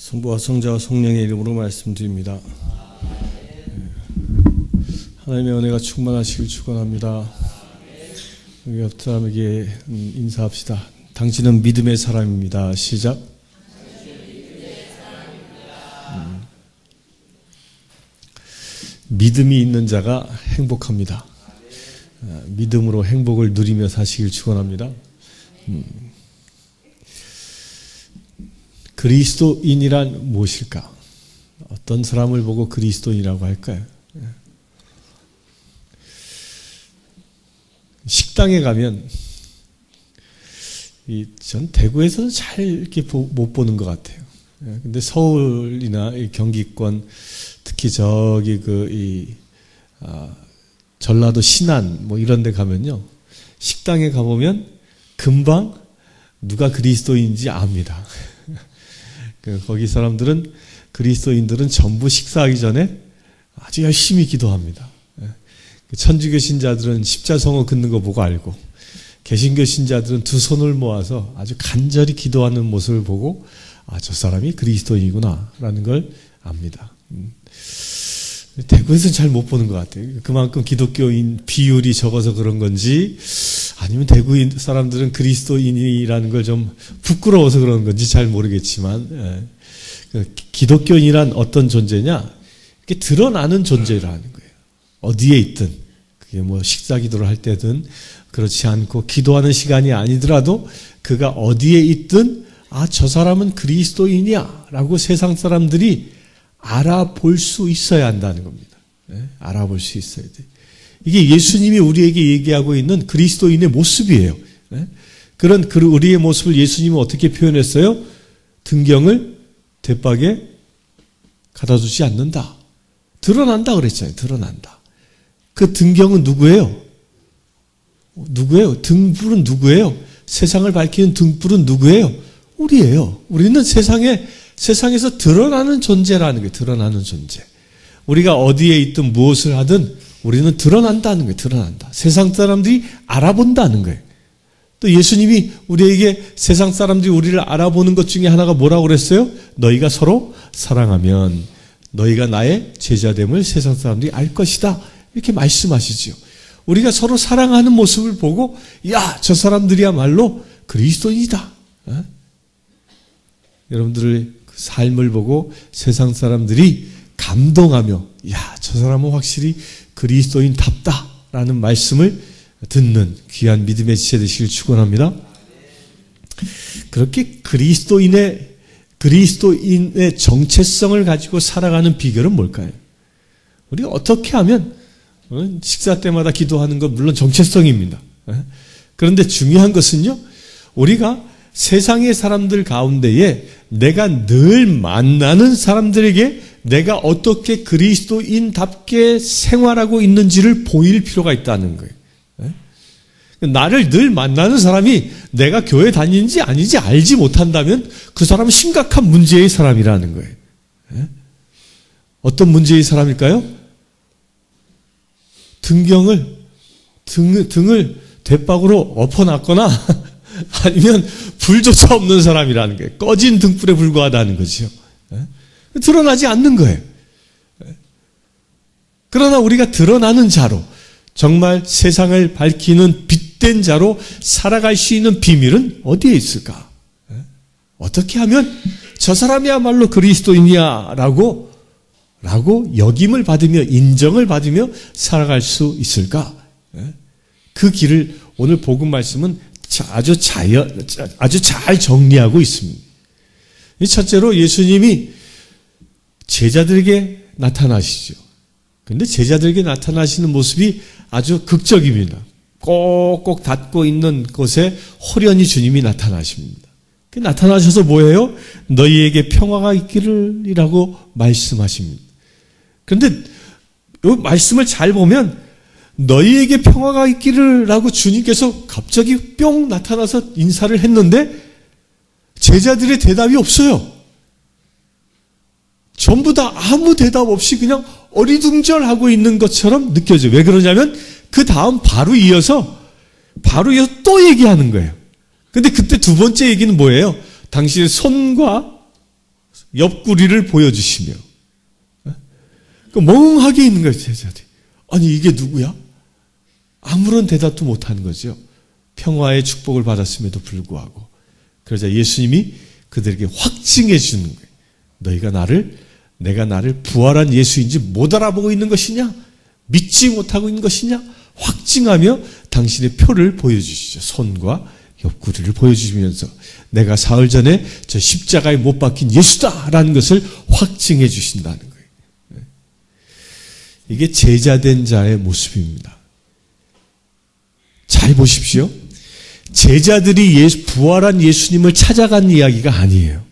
성부와 성자와 성령의 이름으로 말씀드립니다. 하나님의 은혜가 충만하시길 축원합니다. 우리 옆 사람에게 인사합시다. 당신은 믿음의 사람입니다. 시작. 믿음이 있는 자가 행복합니다. 믿음으로 행복을 누리며 사시길 축원합니다. 그리스도인이란 무엇일까? 어떤 사람을 보고 그리스도인이라고 할까요? 식당에 가면 전 대구에서는 잘 이렇게 못 보는 것 같아요. 근데 서울이나 경기권, 특히 저기 전라도 신안 뭐 이런 데 가면요, 식당에 가보면 금방 누가 그리스도인인지 압니다. 거기 사람들은, 그리스도인들은 전부 식사하기 전에 아주 열심히 기도합니다. 천주교 신자들은 십자성어 긋는 거 보고 알고, 개신교 신자들은 두 손을 모아서 아주 간절히 기도하는 모습을 보고 저 사람이 그리스도인이구나 라는 걸 압니다. 대구에서는 잘 못 보는 것 같아요. 그만큼 기독교인 비율이 적어서 그런 건지, 아니면 대구 사람들은 그리스도인이라는 걸 좀 부끄러워서 그런 건지 잘 모르겠지만, 기독교인이란 어떤 존재냐? 이렇게 드러나는 존재라는 거예요. 어디에 있든, 그게 뭐 식사 기도를 할 때든, 그렇지 않고 기도하는 시간이 아니더라도 그가 어디에 있든 저 사람은 그리스도인이야 라고 세상 사람들이 알아볼 수 있어야 한다는 겁니다. 알아볼 수 있어야 돼. 이게 예수님이 우리에게 얘기하고 있는 그리스도인의 모습이에요. 그런 우리의 모습을 예수님은 어떻게 표현했어요? 등경을 대박에 가다두지 않는다. 드러난다 그랬잖아요. 드러난다. 그 등경은 누구예요? 누구예요? 등불은 누구예요? 세상을 밝히는 등불은 누구예요? 우리예요. 우리는 세상에서 드러나는 존재라는 거예요. 드러나는 존재. 우리가 어디에 있든 무엇을 하든 우리는 드러난다는 거예요. 드러난다. 세상 사람들이 알아본다는 거예요. 또 예수님이 우리에게 세상 사람들이 우리를 알아보는 것 중에 하나가 뭐라고 그랬어요? 너희가 서로 사랑하면 너희가 나의 제자됨을 세상 사람들이 알 것이다. 이렇게 말씀하시죠. 우리가 서로 사랑하는 모습을 보고 저 사람들이야말로 그리스도인이다. 여러분들의 삶을 보고 세상 사람들이 감동하며 저 사람은 확실히 그리스도인답다라는 말씀을 듣는 귀한 믿음의 지체 되시길 축원합니다. 그렇게 그리스도인의 정체성을 가지고 살아가는 비결은 뭘까요? 우리가 어떻게 하면, 식사 때마다 기도하는 건 물론 정체성입니다. 그런데 중요한 것은요, 우리가 세상의 사람들 가운데에 내가 늘 만나는 사람들에게 내가 어떻게 그리스도인답게 생활하고 있는지를 보일 필요가 있다는 거예요. 나를 늘 만나는 사람이 내가 교회 다니는지 아닌지 알지 못한다면 그 사람은 심각한 문제의 사람이라는 거예요. 어떤 문제의 사람일까요? 등을 대박으로 엎어놨거나 아니면 불조차 없는 사람이라는 거예요. 꺼진 등불에 불과하다는 거죠. 드러나지 않는 거예요. 그러나 우리가 드러나는 자로, 정말 세상을 밝히는 빛된 자로 살아갈 수 있는 비밀은 어디에 있을까? 어떻게 하면 저 사람이야말로 그리스도인이야 라고 역임을 받으며 인정을 받으며 살아갈 수 있을까? 그 길을 오늘 복음 말씀은 아주 잘 정리하고 있습니다. 첫째로 예수님이 제자들에게 나타나시죠. 그런데 제자들에게 나타나시는 모습이 아주 극적입니다. 꼭꼭 닫고 있는 곳에 호련히 주님이 나타나십니다. 나타나셔서 뭐예요? 너희에게 평화가 있기를 이라고 말씀하십니다. 그런데 이 말씀을 잘 보면 너희에게 평화가 있기를 라고 주님께서 갑자기 뿅 나타나서 인사를 했는데 제자들의 대답이 없어요. 전부 다 아무 대답 없이 그냥 어리둥절하고 있는 것처럼 느껴져요. 왜 그러냐면 그 다음 바로 이어서 또 얘기하는 거예요. 근데 그때 두 번째 얘기는 뭐예요? 당신의 손과 옆구리를 보여주시며 멍하게 있는 거예요. 제자들이. 아니 이게 누구야? 아무런 대답도 못하는 거죠. 평화의 축복을 받았음에도 불구하고. 그러자 예수님이 그들에게 확증해 주는 거예요. 내가 나를 부활한 예수인지 못 알아보고 있는 것이냐? 믿지 못하고 있는 것이냐? 확증하며 당신의 표를 보여주시죠. 손과 옆구리를 보여주시면서 내가 사흘 전에 저 십자가에 못 박힌 예수다라는 것을 확증해 주신다는 거예요. 이게 제자된 자의 모습입니다. 잘 보십시오. 제자들이 부활한 예수님을 찾아간 이야기가 아니에요.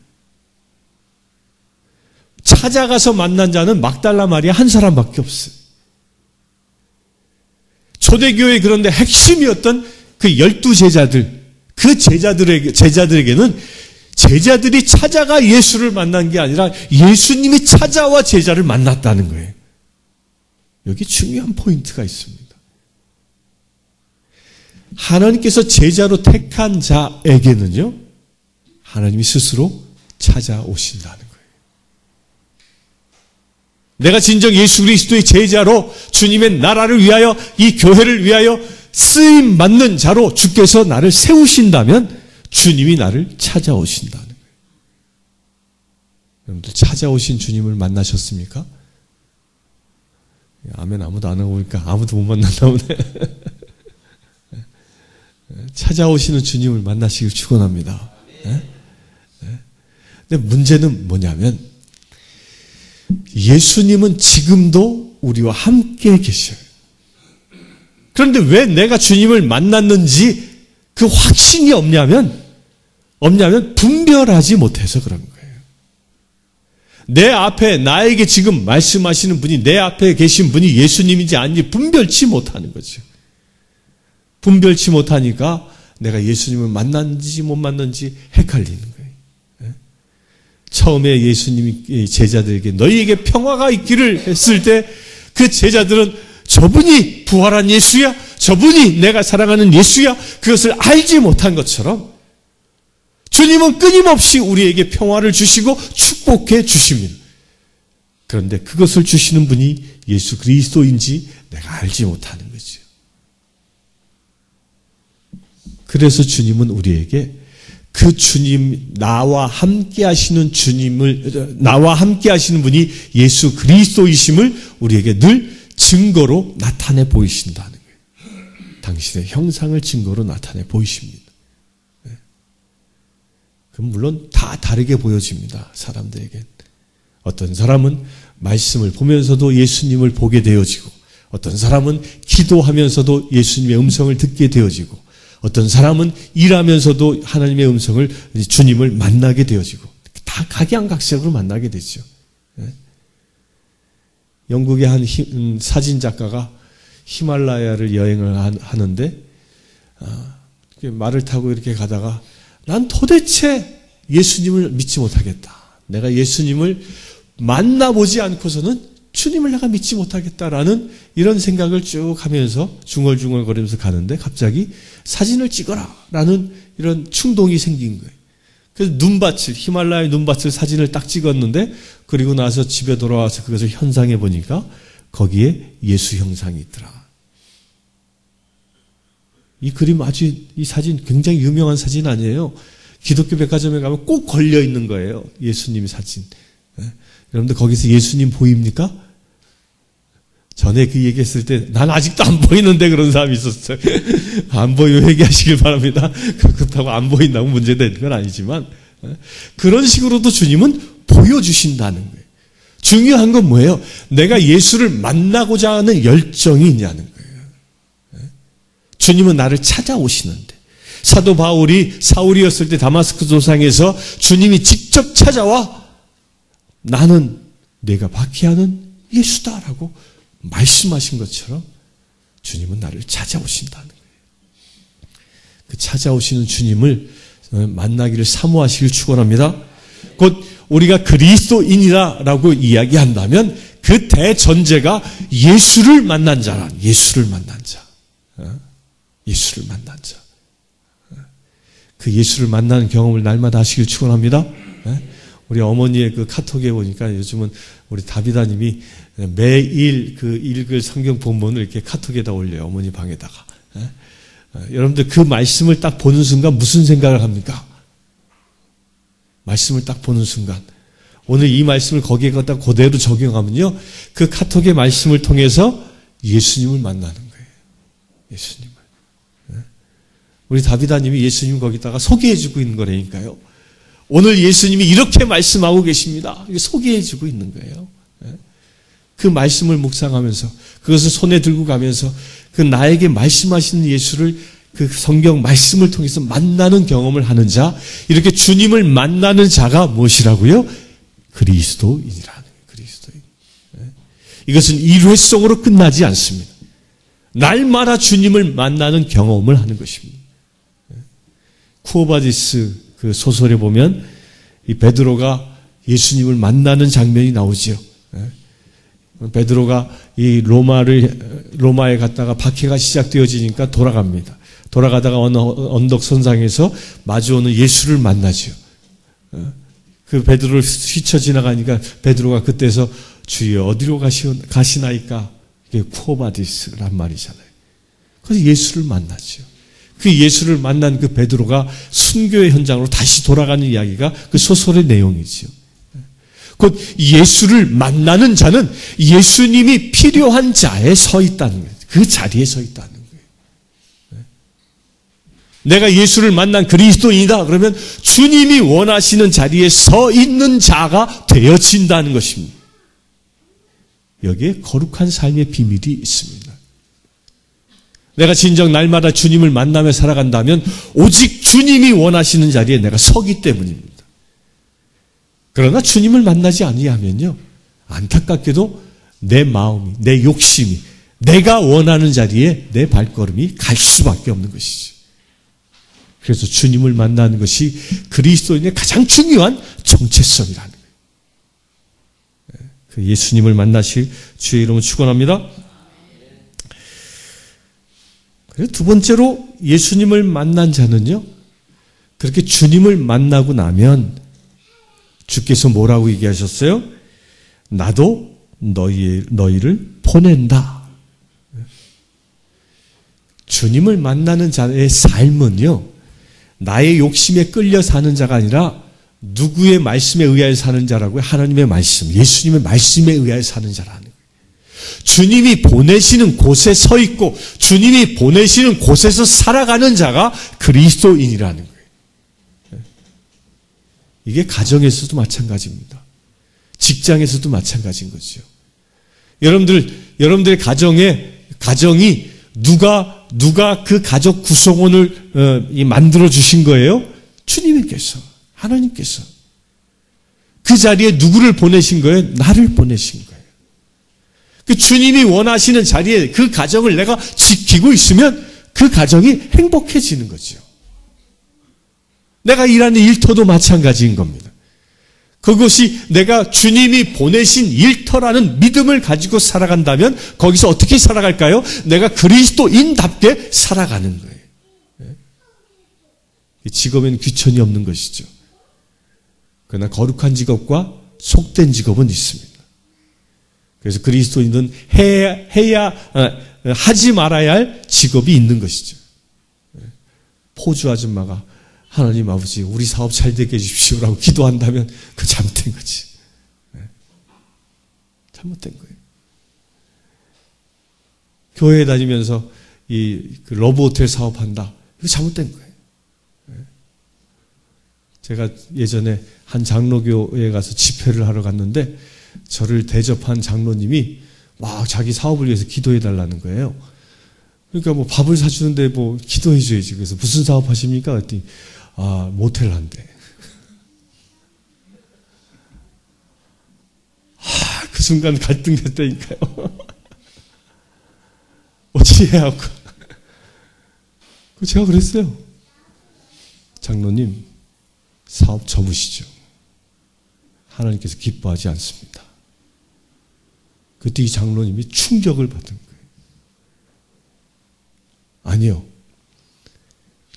찾아가서 만난 자는 막달라 마리아 한 사람밖에 없어요. 초대교회 그런데 핵심이었던 그 12제자들, 그 제자들에게는 제자들이 찾아가 예수를 만난 게 아니라 예수님이 찾아와 제자를 만났다는 거예요. 여기 중요한 포인트가 있습니다. 하나님께서 제자로 택한 자에게는요, 하나님이 스스로 찾아오신다는 거예요. 내가 진정 예수 그리스도의 제자로 주님의 나라를 위하여 이 교회를 위하여 쓰임 받는 자로 주께서 나를 세우신다면 주님이 나를 찾아오신다는 거예요. 여러분들 찾아오신 주님을 만나셨습니까? 아멘 아무도 안 하고 보니까 아무도 못 만났나 보네. 찾아오시는 주님을 만나시길 축원합니다. 근데 문제는 뭐냐면 예수님은 지금도 우리와 함께 계셔요. 그런데 왜 내가 주님을 만났는지 그 확신이 없냐면 분별하지 못해서 그런 거예요. 내 앞에 나에게 지금 말씀하시는 분이 내 앞에 계신 분이 예수님인지 아닌지 분별치 못하는 거죠. 분별치 못하니까 내가 예수님을 만났는지 못 만났는지 헷갈리는 거예요. 처음에 예수님이 제자들에게 너희에게 평화가 있기를 했을 때 그 제자들은 저분이 부활한 예수야? 저분이 내가 사랑하는 예수야? 그것을 알지 못한 것처럼 주님은 끊임없이 우리에게 평화를 주시고 축복해 주십니다. 그런데 그것을 주시는 분이 예수 그리스도인지 내가 알지 못하는 거죠. 그래서 주님은 우리에게 그 주님, 나와 함께 하시는 나와 함께 하시는 분이 예수 그리스도이심을 우리에게 늘 증거로 나타내 보이신다는 거예요. 당신의 형상을 증거로 나타내 보이십니다. 그럼 물론 다 다르게 보여집니다. 사람들에게. 어떤 사람은 말씀을 보면서도 예수님을 보게 되어지고, 어떤 사람은 기도하면서도 예수님의 음성을 듣게 되어지고, 어떤 사람은 일하면서도 하나님의 음성을, 주님을 만나게 되어지고, 다 각양각색으로 만나게 되죠. 영국의 한 사진 작가가 히말라야를 여행을 하는데, 말을 타고 이렇게 가다가, 난 도대체 예수님을 믿지 못하겠다. 내가 예수님을 만나보지 않고서는 주님을 내가 믿지 못하겠다라는 이런 생각을 쭉 하면서 중얼중얼 거리면서 가는데 갑자기 사진을 찍어라라는 이런 충동이 생긴 거예요. 그래서 히말라야 눈밭을 사진을 딱 찍었는데 그리고 나서 집에 돌아와서 그것을 현상해 보니까 거기에 예수 형상이 있더라. 이 그림 이 사진 굉장히 유명한 사진 아니에요. 기독교 백화점에 가면 꼭 걸려 있는 거예요. 예수님 사진. 여러분들 거기서 예수님 보입니까? 전에 그 얘기했을 때 난 아직도 안 보이는데 그런 사람이 있었어요. 안 보이면 회개하시길 바랍니다. 그렇다고 안 보인다고 문제되는 건 아니지만 그런 식으로도 주님은 보여주신다는 거예요. 중요한 건 뭐예요? 내가 예수를 만나고자 하는 열정이 있냐는 거예요. 주님은 나를 찾아오시는데 사도 바울이 사울이었을 때 다마스크 도상에서 주님이 직접 찾아와 나는 내가 박해하는 예수다라고 말씀하신 것처럼 주님은 나를 찾아오신다는 거예요. 그 찾아오시는 주님을 만나기를 사모하시길 축원합니다. 곧 우리가 그리스도인이라고 이야기한다면 그 대전제가 예수를 만난 자라. 예수를 만난 자. 예수를 만난 자. 그 예수를 만나는 경험을 날마다 하시길 축원합니다. 우리 어머니의 그 카톡에 보니까 요즘은 우리 다비다님이 매일 그 읽을 성경 본문을 이렇게 카톡에다 올려요. 어머니 방에다가. 여러분들 그 말씀을 딱 보는 순간 무슨 생각을 합니까? 말씀을 딱 보는 순간. 오늘 이 말씀을 거기에 갖다 그대로 적용하면요. 그 카톡의 말씀을 통해서 예수님을 만나는 거예요. 예수님을. 우리 다비다님이 예수님 거기다가 소개해주고 있는 거라니까요. 오늘 예수님이 이렇게 말씀하고 계십니다. 소개해주고 있는 거예요. 그 말씀을 묵상하면서 그것을 손에 들고 가면서 그 나에게 말씀하시는 예수를 그 성경 말씀을 통해서 만나는 경험을 하는 자, 이렇게 주님을 만나는 자가 무엇이라고요? 그리스도인이라는 거예요. 그리스도인. 이것은 일회성으로 끝나지 않습니다. 날마다 주님을 만나는 경험을 하는 것입니다. 쿠오바디스 그 소설에 보면 이 베드로가 예수님을 만나는 장면이 나오지요. 베드로가 이 로마에 갔다가 박해가 시작되어지니까 돌아갑니다. 돌아가다가 어느 언덕 선상에서 마주오는 예수를 만나죠. 그 베드로를 스쳐 지나가니까 베드로가 그때서 주여 어디로 가시나이까? 이게 쿠오바디스란 말이잖아요. 그래서 예수를 만나죠. 그 예수를 만난 그 베드로가 순교의 현장으로 다시 돌아가는 이야기가 그 소설의 내용이죠. 곧 예수를 만나는 자는 예수님이 필요한 자에 서 있다는 거예요. 그 자리에 서 있다는 거예요. 내가 예수를 만난 그리스도인이다 그러면 주님이 원하시는 자리에 서 있는 자가 되어진다는 것입니다. 여기에 거룩한 삶의 비밀이 있습니다. 내가 진정 날마다 주님을 만나며 살아간다면 오직 주님이 원하시는 자리에 내가 서기 때문입니다. 그러나 주님을 만나지 아니하면요, 안타깝게도 내 마음이, 내 욕심이, 내가 원하는 자리에 내 발걸음이 갈 수밖에 없는 것이죠. 그래서 주님을 만나는 것이 그리스도인의 가장 중요한 정체성이라는 거예요. 그 예수님을 만나실 주의 이름을 축원합니다. 그리고 두 번째로 예수님을 만난 자는요, 그렇게 주님을 만나고 나면 주께서 뭐라고 얘기하셨어요? 나도 너희를 보낸다. 주님을 만나는 자의 삶은요, 나의 욕심에 끌려 사는 자가 아니라 누구의 말씀에 의하여 사는 자라고요? 하나님의 말씀, 예수님의 말씀에 의하여 사는 자라는 거예요. 주님이 보내시는 곳에 서 있고 주님이 보내시는 곳에서 살아가는 자가 그리스도인이라는 거예요. 이게 가정에서도 마찬가지입니다. 직장에서도 마찬가지인 거죠. 여러분들의 가정이 누가 그 가족 구성원을 만들어 주신 거예요? 주님께서, 하나님께서. 그 자리에 누구를 보내신 거예요? 나를 보내신 거예요. 그 주님이 원하시는 자리에 그 가정을 내가 지키고 있으면 그 가정이 행복해지는 거죠. 내가 일하는 일터도 마찬가지인 겁니다. 그것이 내가 주님이 보내신 일터라는 믿음을 가지고 살아간다면 거기서 어떻게 살아갈까요? 내가 그리스도인답게 살아가는 거예요. 직업에는 귀천이 없는 것이죠. 그러나 거룩한 직업과 속된 직업은 있습니다. 그래서 그리스도인은 하지 말아야 할 직업이 있는 것이죠. 포주 아줌마가 하나님 아버지 우리 사업 잘 되게 해주십시오라고 기도한다면 그 잘못된 거지. 잘못된 거예요. 교회에 다니면서 그 러브호텔 사업한다. 이거 잘못된 거예요. 제가 예전에 한 장로교에 가서 집회를 하러 갔는데 저를 대접한 장로님이 막 자기 사업을 위해서 기도해 달라는 거예요. 그러니까 뭐 밥을 사주는데 뭐 기도해 줘야지. 그래서 무슨 사업 하십니까? 그랬더니 모텔 한대. 그 순간 갈등됐다니까요. 어찌 해야 하고. 제가 그랬어요. 장로님, 사업 접으시죠. 하나님께서 기뻐하지 않습니다. 그때 이 장로님이 충격을 받은 거예요. 아니요.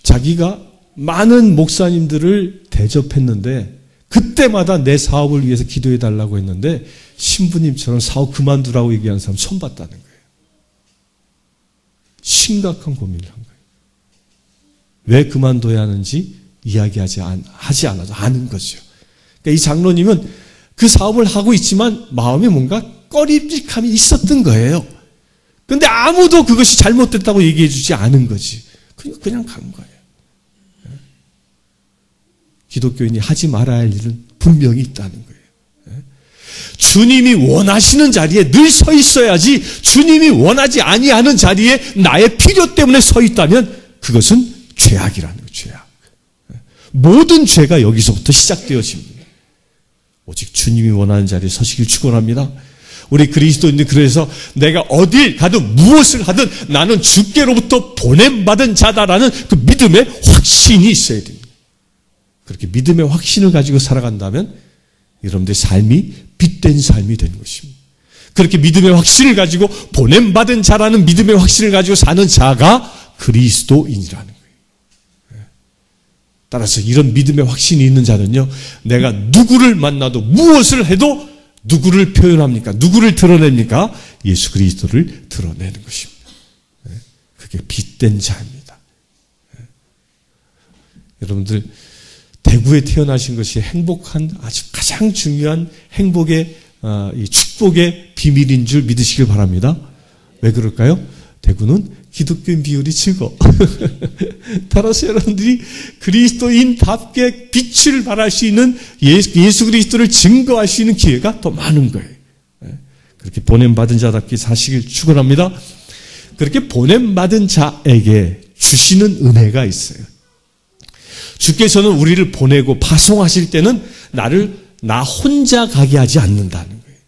자기가 많은 목사님들을 대접했는데 그때마다 내 사업을 위해서 기도해 달라고 했는데 신부님처럼 사업 그만두라고 얘기하는 사람 처음 봤다는 거예요. 심각한 고민을 한 거예요. 왜 그만둬야 하는지 이야기하지 않아도 아는 거죠. 그러니까 이 장로님은 그 사업을 하고 있지만 마음에 뭔가 꺼림직함이 있었던 거예요. 그런데 아무도 그것이 잘못됐다고 얘기해 주지 않은 거지. 그냥 간 거예요. 기독교인이 하지 말아야 할 일은 분명히 있다는 거예요. 주님이 원하시는 자리에 늘 서 있어야지 주님이 원하지 아니하는 자리에 나의 필요 때문에 서 있다면 그것은 죄악이라는 거예요. 죄악. 모든 죄가 여기서부터 시작되어집니다. 오직 주님이 원하는 자리에 서시길 축원합니다. 우리 그리스도인들 그래서 내가 어딜 가든 무엇을 하든 나는 주께로부터 보냄받은 자다라는 그 믿음의 확신이 있어야 됩니다. 그렇게 믿음의 확신을 가지고 살아간다면 여러분들의 삶이 빛된 삶이 되는 것입니다. 그렇게 믿음의 확신을 가지고 보냄받은 자라는 믿음의 확신을 가지고 사는 자가 그리스도인이라는 거예요. 따라서 이런 믿음의 확신이 있는 자는요, 내가 누구를 만나도 무엇을 해도 누구를 표현합니까? 누구를 드러냅니까? 예수 그리스도를 드러내는 것입니다. 그게 빛된 자입니다. 여러분들 대구에 태어나신 것이 행복한 아주 가장 중요한 행복의 이 축복의 비밀인 줄 믿으시길 바랍니다. 왜 그럴까요? 대구는 기독교인 비율이 적어. 따라서 여러분들이 그리스도인답게 빛을 발할 수 있는 예수 그리스도를 증거할 수 있는 기회가 더 많은 거예요. 그렇게 보냄받은 자답게 사시길 축원합니다. 그렇게 보냄받은 자에게 주시는 은혜가 있어요. 주께서는 우리를 보내고 파송하실 때는 나 혼자 가게 하지 않는다는 거예요.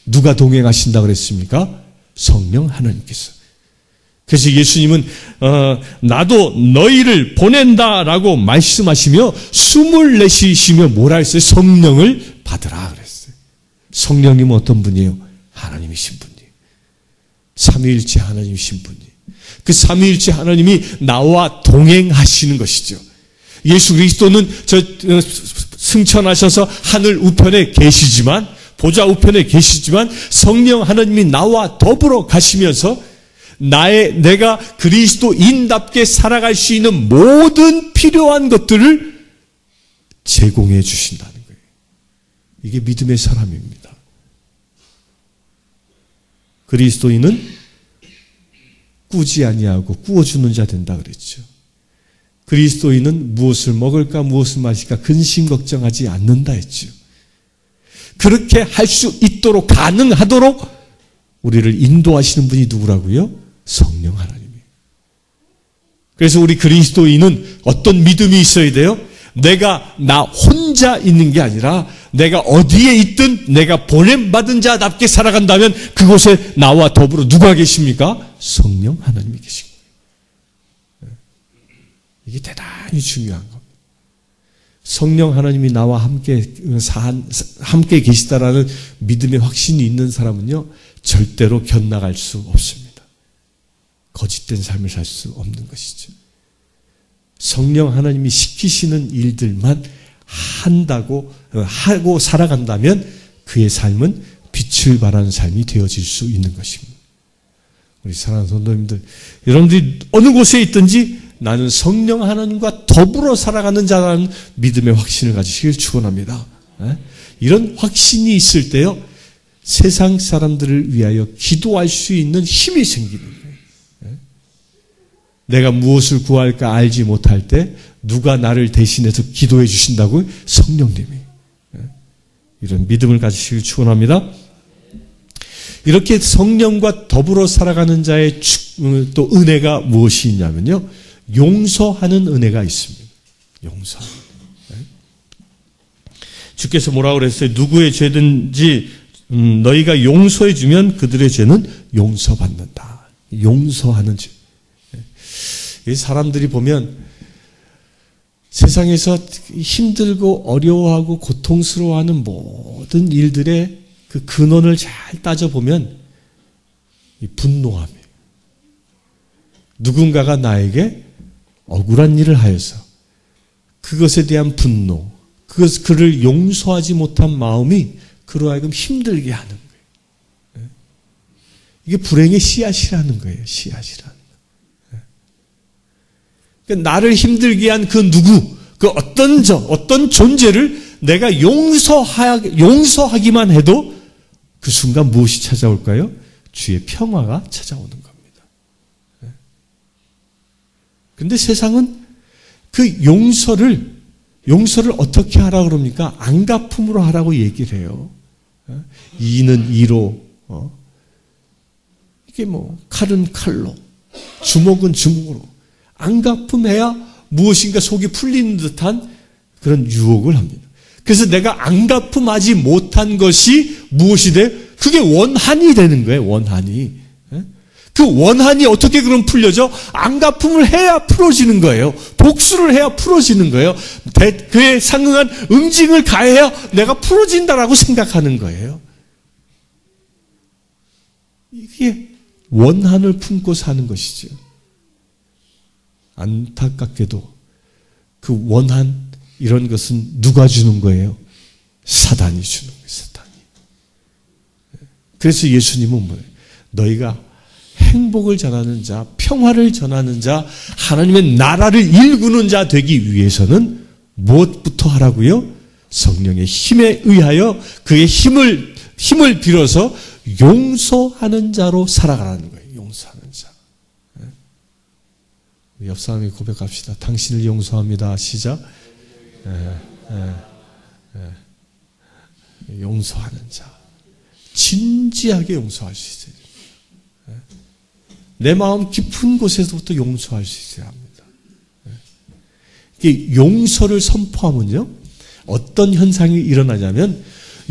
누가 동행하신다 그랬습니까? 성령 하나님께서. 그래서 예수님은 나도 너희를 보낸다라고 말씀하시며 숨을 내쉬시며 뭐라 했어요? 성령을 받으라 그랬어요. 성령님은 어떤 분이에요? 하나님이신 분이에요. 삼위일체 하나님이신 분이에요. 그 삼위일체 하나님이 나와 동행하시는 것이죠. 예수 그리스도는 승천하셔서 하늘 우편에 계시지만 보좌 우편에 계시지만 성령 하나님이 나와 더불어 가시면서 내가 그리스도인답게 살아갈 수 있는 모든 필요한 것들을 제공해 주신다는 거예요. 이게 믿음의 사람입니다. 그리스도인은 꾸지 아니하고 꾸어주는 자 된다 그랬죠. 그리스도인은 무엇을 먹을까 무엇을 마실까 근심 걱정하지 않는다 했죠. 그렇게 할 수 있도록 가능하도록 우리를 인도하시는 분이 누구라고요? 성령 하나님이에요. 그래서 우리 그리스도인은 어떤 믿음이 있어야 돼요? 내가 나 혼자 있는 게 아니라 내가 어디에 있든 내가 보냄받은 자답게 살아간다면 그곳에 나와 더불어 누가 계십니까? 성령 하나님이 계신 거예요. 이게 대단히 중요한 겁니다. 성령 하나님이 나와 함께 계시다라는 믿음의 확신이 있는 사람은요, 절대로 견나갈 수 없습니다. 거짓된 삶을 살 수 없는 것이죠. 성령 하나님이 시키시는 일들만 하고 살아간다면 그의 삶은 빛을 발하는 삶이 되어질 수 있는 것입니다. 우리 사랑하는 성도님들, 여러분들이 어느 곳에 있든지 나는 성령 하나님과 더불어 살아가는 자라는 믿음의 확신을 가지시길 축원합니다. 이런 확신이 있을 때요, 세상 사람들을 위하여 기도할 수 있는 힘이 생기는 거예요. 내가 무엇을 구할까 알지 못할 때 누가 나를 대신해서 기도해 주신다고요? 성령님이. 이런 믿음을 가지시길 축원합니다. 이렇게 성령과 더불어 살아가는 자의 또 은혜가 무엇이 있냐면요, 용서하는 은혜가 있습니다. 용서하는 은혜. 주께서 뭐라고 그랬어요? 누구의 죄든지 너희가 용서해 주면 그들의 죄는 용서받는다. 용서하는 죄. 사람들이 보면 세상에서 힘들고 어려워하고 고통스러워하는 모든 일들의 그 근원을 잘 따져보면 이 분노함이에요. 누군가가 나에게 억울한 일을 하여서 그것에 대한 분노, 그를 용서하지 못한 마음이 그로 하여금 힘들게 하는 거예요. 이게 불행의 씨앗이라는 거예요. 씨앗이라는 거예요. 그러니까 나를 힘들게 한 그 누구, 그 어떤 존재를 내가 용서하기만 해도 그 순간 무엇이 찾아올까요? 주의 평화가 찾아오는 겁니다. 그런데 세상은 그 용서를 어떻게 하라고 그럽니까? 안갚음으로 하라고 얘기를 해요. 이는 이로, 이게 칼은 칼로, 주먹은 주먹으로. 안갚음해야 무엇인가 속이 풀리는 듯한 그런 유혹을 합니다. 그래서 내가 안갚음하지 못한 것이 무엇이 돼? 그게 원한이 되는 거예요, 원한이. 그 원한이 어떻게 그럼 풀려져? 안갚음을 해야 풀어지는 거예요. 복수를 해야 풀어지는 거예요. 그에 상응한 응징을 가해야 내가 풀어진다라고 생각하는 거예요. 이게 원한을 품고 사는 것이죠. 안타깝게도 그 원한, 이런 것은 누가 주는 거예요? 사단이 주는 거예요, 사단이. 그래서 예수님은 뭐예요? 너희가 행복을 전하는 자, 평화를 전하는 자, 하나님의 나라를 일구는 자 되기 위해서는 무엇부터 하라고요? 성령의 힘에 의하여 그의 힘을 빌어서 용서하는 자로 살아가라는 거예요. 용서하는 자. 옆 사람이 고백합시다. 당신을 용서합니다. 시작. 용서하는 자. 진지하게 용서할 수 있어요. 내 마음 깊은 곳에서부터 용서할 수 있어야 합니다. 이게 용서를 선포하면요, 어떤 현상이 일어나냐면,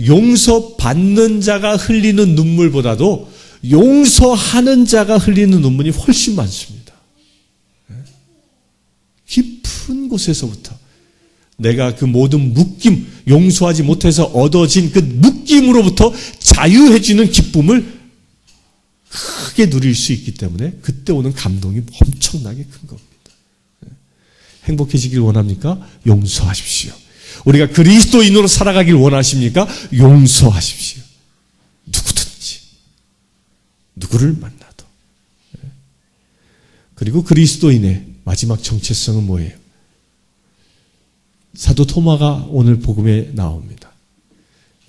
용서받는 자가 흘리는 눈물보다도 용서하는 자가 흘리는 눈물이 훨씬 많습니다. 깊은 곳에서부터 내가 그 모든 묶임, 용서하지 못해서 얻어진 그 묶임으로부터 자유해지는 기쁨을 크게 누릴 수 있기 때문에 그때 오는 감동이 엄청나게 큰 겁니다. 행복해지길 원합니까? 용서하십시오. 우리가 그리스도인으로 살아가길 원하십니까? 용서하십시오. 누구든지, 누구를 만나도. 그리고 그리스도인의 마지막 정체성은 뭐예요? 사도 토마가 오늘 복음에 나옵니다.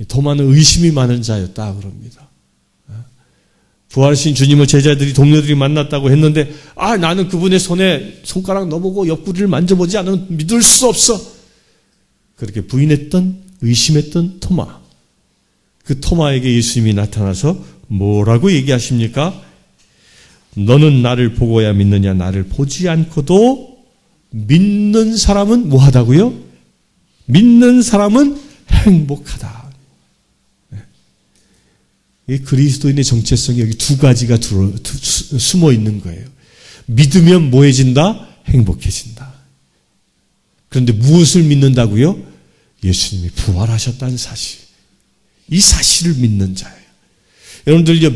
토마는 의심이 많은 자였다 그럽니다. 부활하신 주님을 제자들이, 동료들이 만났다고 했는데, 나는 그분의 손에 손가락 넣어보고 옆구리를 만져보지 않으면 믿을 수 없어. 그렇게 부인했던, 의심했던 토마. 그 토마에게 예수님이 나타나서 뭐라고 얘기하십니까? 너는 나를 보고야 믿느냐? 나를 보지 않고도 믿는 사람은 뭐하다고요? 믿는 사람은 행복하다. 이 그리스도인의 정체성이 여기 두 가지가 숨어 있는 거예요. 믿으면 뭐해진다? 행복해진다. 그런데 무엇을 믿는다고요? 예수님이 부활하셨다는 사실. 이 사실을 믿는 자예요. 여러분들요,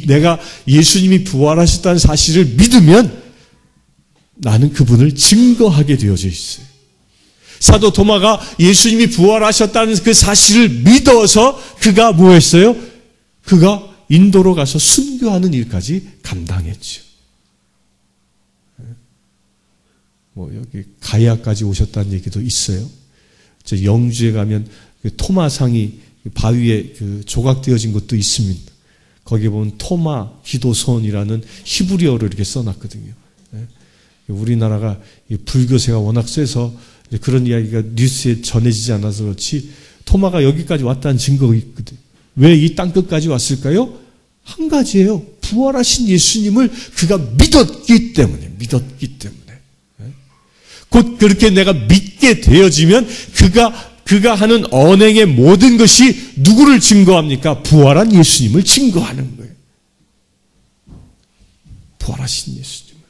내가 예수님이 부활하셨다는 사실을 믿으면 나는 그분을 증거하게 되어져 있어요. 사도 도마가 예수님이 부활하셨다는 그 사실을 믿어서 그가 뭐 했어요? 그가 인도로 가서 순교하는 일까지 감당했죠. 여기 가야까지 오셨다는 얘기도 있어요. 영주에 가면 토마상이 바위에 조각되어진 것도 있습니다. 거기에 보면 토마 기도선이라는 히브리어로 이렇게 써놨거든요. 우리나라가 불교세가 워낙 세서 그런 이야기가 뉴스에 전해지지 않아서 그렇지, 토마가 여기까지 왔다는 증거가 있거든요. 왜 이 땅끝까지 왔을까요? 한 가지예요. 부활하신 예수님을 그가 믿었기 때문에. 곧 그렇게 내가 믿게 되어지면 그가 하는 언행의 모든 것이 누구를 증거합니까? 부활한 예수님을 증거하는 거예요. 부활하신 예수님을.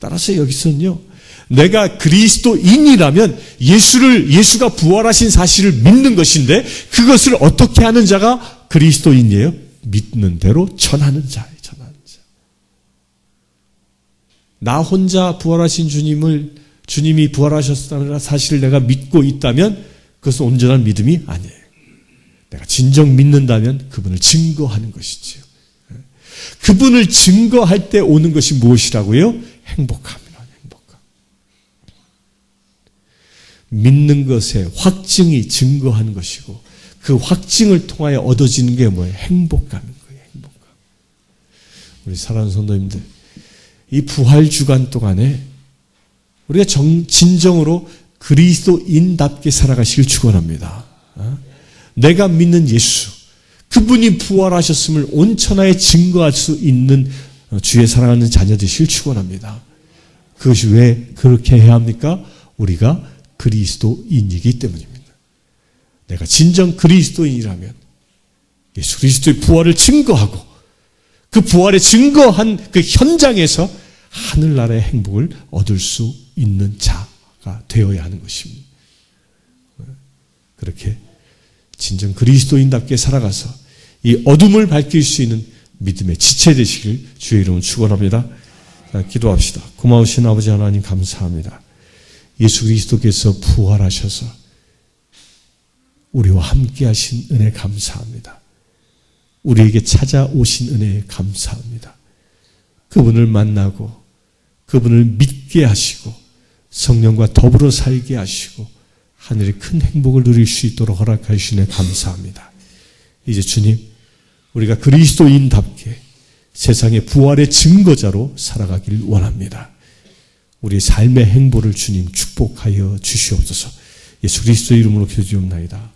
따라서 여기서는요, 내가 그리스도인이라면 예수가 부활하신 사실을 믿는 것인데, 그것을 어떻게 하는 자가 그리스도인이에요? 믿는 대로 전하는 자예요. 전하는 자. 나 혼자 부활하신 주님을 주님이 부활하셨다는 사실을 내가 믿고 있다면 그것은 온전한 믿음이 아니에요. 내가 진정 믿는다면 그분을 증거하는 것이지요. 그분을 증거할 때 오는 것이 무엇이라고요? 행복함이라. 행복함. 믿는 것에 확증이 증거하는 것이고 그 확증을 통하여 얻어지는 게 뭐예요? 행복감인 거예요. 행복감. 우리 사랑하는 성도님들, 이 부활 주간 동안에 우리가 진정으로 그리스도인답게 살아가시길 축원합니다. 내가 믿는 예수, 그분이 부활하셨음을 온 천하에 증거할 수 있는 주의 사랑하는 자녀 되시길 축원합니다. 그것이 왜 그렇게 해야 합니까? 우리가 그리스도인이기 때문입니다. 내가 진정 그리스도인이라면 예수 그리스도의 부활을 증거하고 그 부활에 증거한 그 현장에서 하늘나라의 행복을 얻을 수 있는 자가 되어야 하는 것입니다. 그렇게 진정 그리스도인답게 살아가서 이 어둠을 밝힐 수 있는 믿음의 지체 되시길 주의 이름으로 축원합니다. 기도합시다. 고마우신 아버지 하나님 감사합니다. 예수 그리스도께서 부활하셔서 우리와 함께 하신 은혜 감사합니다. 우리에게 찾아오신 은혜에 감사합니다. 그분을 만나고 그분을 믿게 하시고 성령과 더불어 살게 하시고 하늘의 큰 행복을 누릴 수 있도록 허락하시네 감사합니다. 이제 주님, 우리가 그리스도인답게 세상의 부활의 증거자로 살아가길 원합니다. 우리의 삶의 행보를 주님 축복하여 주시옵소서. 예수 그리스도의 이름으로 기도드리옵나이다.